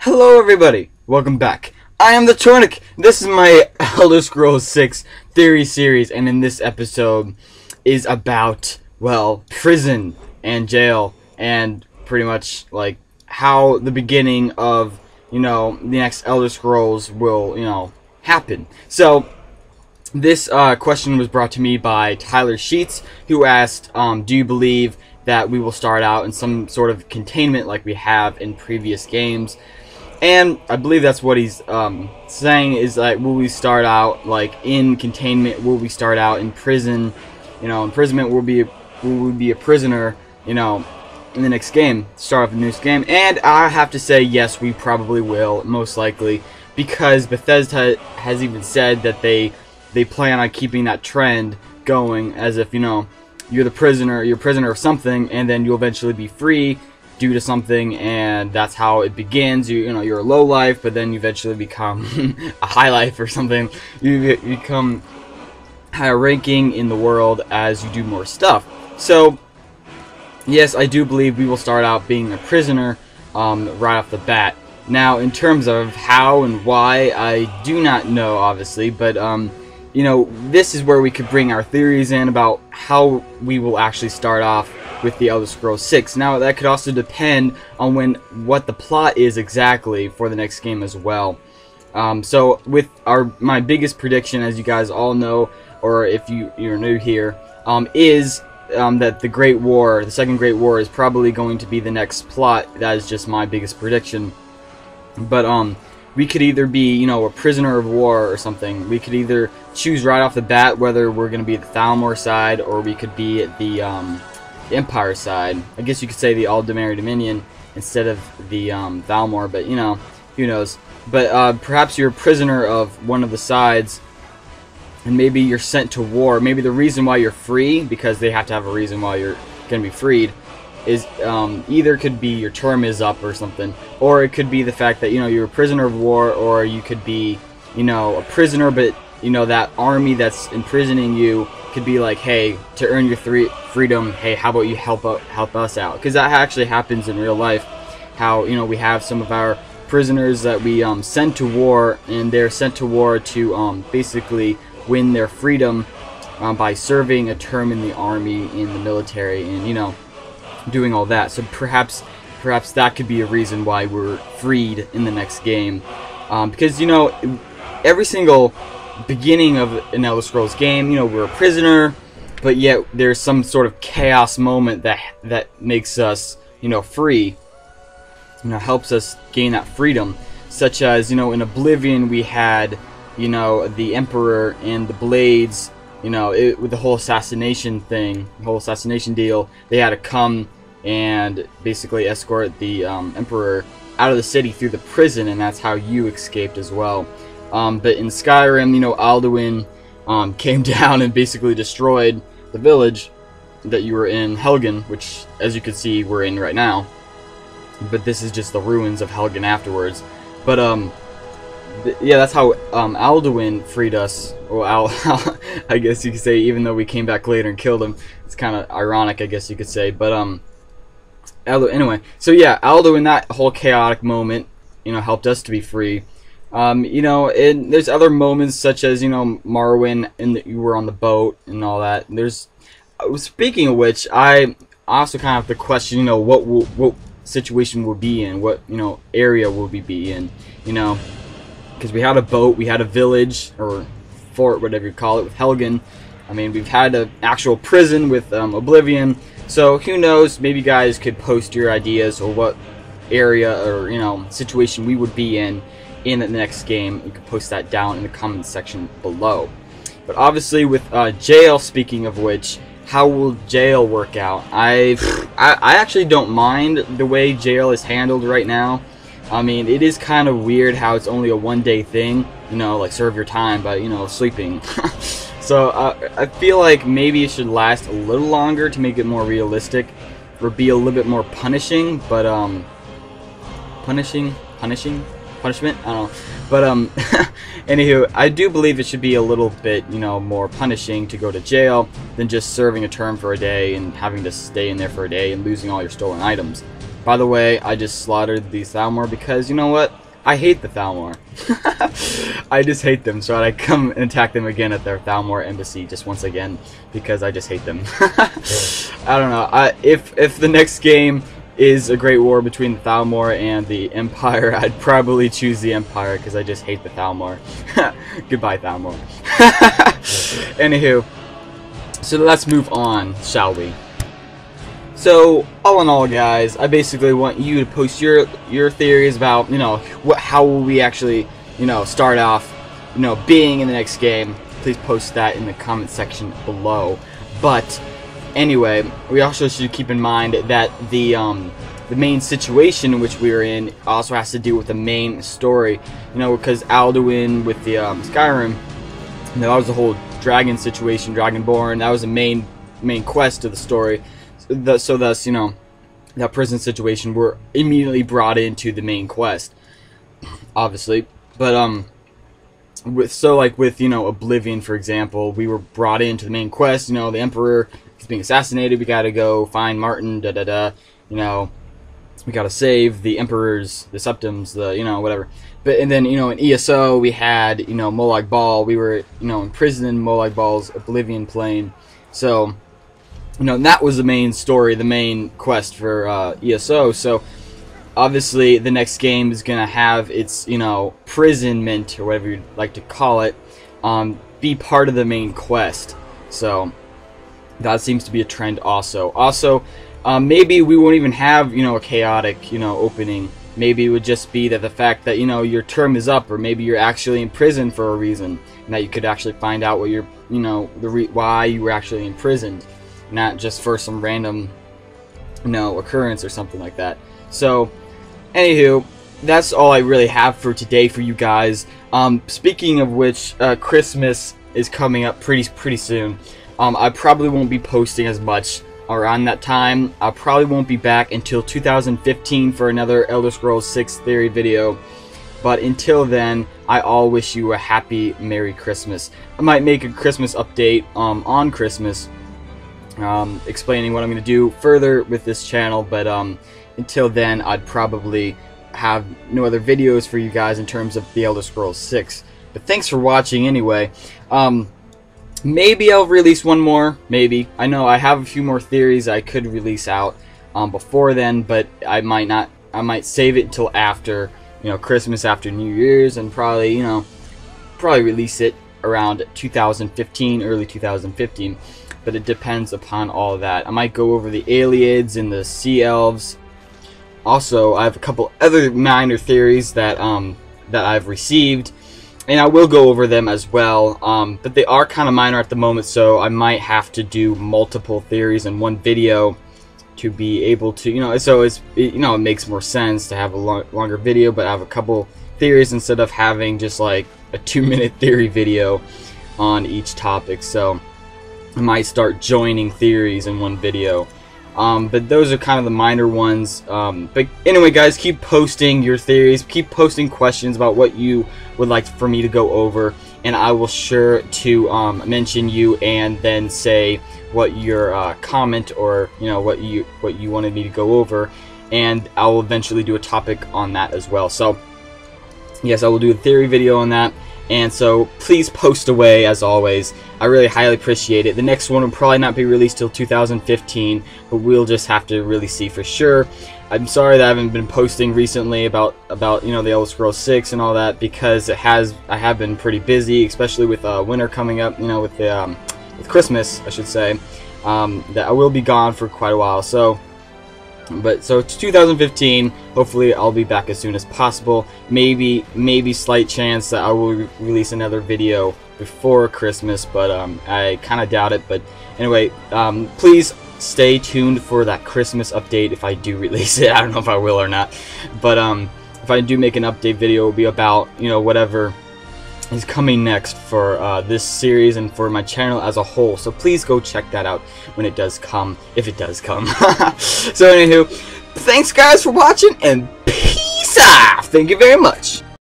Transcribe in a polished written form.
Hello everybody, welcome back. I am TheChornick. This is my Elder Scrolls 6 theory series, and in this episode is about, well, prison and jail, and pretty much like how the beginning of, the next Elder Scrolls will, happen. So this question was brought to me by Tyler Sheets, who asked, do you believe that we will start out in some sort of containment like we have in previous games? And I believe that's what he's saying, is like, will we start out like in containment? Will we start out in prison? Imprisonment. Will we be a prisoner? In the next game, start off a new game. And I have to say, yes, we probably will, most likely, because Bethesda has even said that they plan on keeping that trend going, as if you're a prisoner of something, and then you'll eventually be free due to something, and that's how it begins. You're a low life, but then you eventually become a high life or something. You become higher ranking in the world as you do more stuff. So yes, I do believe we will start out being a prisoner right off the bat. Now, in terms of how and why, I do not know, obviously, but this is where we could bring our theories in about how we will actually start off with the Elder Scrolls 6. Now, that could also depend on what the plot is exactly for the next game as well. So with my biggest prediction, as you guys all know, or if you're new here, is that the Great War, the Second Great War, is probably going to be the next plot. That is just my biggest prediction. But we could either be, a prisoner of war or something. We could either choose right off the bat whether we're going to be at the Thalmor side, or we could be at the Empire side. I guess you could say the Aldemari Dominion instead of the Thalmor, but who knows. But perhaps you're a prisoner of one of the sides, and maybe you're sent to war. Maybe the reason why you're free, because they have to have a reason why you're going to be freed, is either could be your term is up or something, or it could be the fact that you're a prisoner of war, or you could be a prisoner, but that army that's imprisoning you could be like, hey, to earn your freedom, hey, how about you help us out? Because that actually happens in real life. How we have some of our prisoners that we send to war, and they're sent to war to basically win their freedom by serving a term in the army, in the military, and doing all that. So perhaps that could be a reason why we're freed in the next game, because every single beginning of an Elder Scrolls game, we're a prisoner, but yet there's some sort of chaos moment that makes us free, helps us gain that freedom, such as in Oblivion we had the Emperor and the Blades, with the whole assassination thing, the whole assassination deal. They had to come and basically escort the Emperor out of the city through the prison, and that's how you escaped as well. But in Skyrim, Alduin came down and basically destroyed the village that you were in, Helgen, which, as you can see, we're in right now. But this is just the ruins of Helgen afterwards. But yeah, that's how Alduin freed us. Well, I guess you could say, even though we came back later and killed him. It's kind of ironic, I guess you could say. But anyway, so yeah, Alduin, that whole chaotic moment, helped us to be free. And there's other moments such as Marwyn, and you were on the boat and all that. Speaking of which, I also kind of have to question what situation we'll be in, what area will we be in, because we had a boat, we had a village or fort, whatever you call it, with Helgen. I mean, we've had an actual prison with Oblivion. So who knows? Maybe you guys could post your ideas or what area or situation we would be in the next game. You can post that down in the comment section below. But obviously with jail, speaking of which, how will jail work out? I actually don't mind the way jail is handled right now. I mean, it is kind of weird how it's only a one-day thing, like serve your time by sleeping. So I feel like maybe it should last a little longer to make it more realistic, or be a little bit more punishing. But punishment, I don't know. But anywho, I do believe it should be a little bit more punishing to go to jail than just serving a term for a day and having to stay in there for a day and losing all your stolen items. By the way, I just slaughtered the Thalmor because, you know what? I hate the Thalmor. I just hate them, so I'd come and attack them again at their Thalmor embassy just once again because I just hate them. I don't know. If the next game is a great war between the Thalmor and the Empire, I'd probably choose the Empire because I just hate the Thalmor. Goodbye, Thalmor. Anywho, so let's move on, shall we? So, all in all, guys, I basically want you to post your theories about, you know, how will we actually, you know, start off, you know, being in the next game. Please post that in the comment section below. But anyway, we also should keep in mind that the main situation in which we are in also has to do with the main story. You know, because Alduin with the Skyrim, you know, that was the whole dragon situation, Dragonborn. That was the main quest of the story. So thus, you know, that prison situation, we're immediately brought into the main quest, obviously. But with you know, Oblivion, for example, we were brought into the main quest. You know, the Emperor is being assassinated. We gotta go find Martin. You know, we gotta save the Emperors, the Septums, the, you know, whatever. But and then, you know, in ESO we had, you know, Molag Bal. We were, you know, imprisoned in Molag Bal's Oblivion plane. So, you know, that was the main story, the main quest for ESO. So obviously the next game is gonna have its, you know, imprisonment, or whatever you'd like to call it, be part of the main quest. So that seems to be a trend also. Also, maybe we won't even have, you know, a chaotic, you know, opening. Maybe it would just be that the fact that, you know, your term is up, or maybe you're actually in prison for a reason, and that you could actually find out what you're, you know, why you were actually imprisoned, not just for some random, you know, occurrence or something like that. So, anywho, that's all I really have for today for you guys. Speaking of which, Christmas is coming up pretty soon. I probably won't be posting as much around that time. I probably won't be back until 2015 for another Elder Scrolls 6 theory video. But until then, I all wish you a happy Merry Christmas. I might make a Christmas update on Christmas, explaining what I'm going to do further with this channel. But until then, I'd probably have no other videos for you guys in terms of the Elder Scrolls 6. But thanks for watching anyway. Maybe I'll release one more, maybe. I know I have a few more theories I could release out before then, but I might not. I might save it until after, you know, Christmas, after New Year's, and probably, you know, release it around 2015, early 2015. But it depends upon all of that. I might go over the Aliens and the Sea Elves. Also, I have a couple other minor theories that that I've received, and I will go over them as well, but they are kind of minor at the moment, so I might have to do multiple theories in one video to be able to, you know, so it makes more sense to have a longer video, but I have a couple theories instead of having just like a 2-minute theory video on each topic. So I might start joining theories in one video. But those are kind of the minor ones. But anyway, guys, keep posting your theories. Keep posting questions about what you would like for me to go over, and I will sure to mention you and then say what your comment, or, you know, what you wanted me to go over, and I will eventually do a topic on that as well. So yes, I will do a theory video on that. And so please post away, as always. I really highly appreciate it. The next one will probably not be released till 2015, but we'll just have to really see for sure. I'm sorry that I haven't been posting recently about you know, the Elder Scrolls 6 and all that, because I have been pretty busy, especially with winter coming up. You know, with the with Christmas, I should say. That I will be gone for quite a while. So. But so it's 2015. Hopefully I'll be back as soon as possible. Maybe slight chance that I will release another video before Christmas, but I kind of doubt it. But anyway, please stay tuned for that Christmas update if I do release it. I don't know if I will or not, but if I do make an update video, it'll be about, you know, whatever is coming next for this series and for my channel as a whole. So please go check that out when it does come, if it does come. So anywho, thanks guys for watching, and peace out. Thank you very much.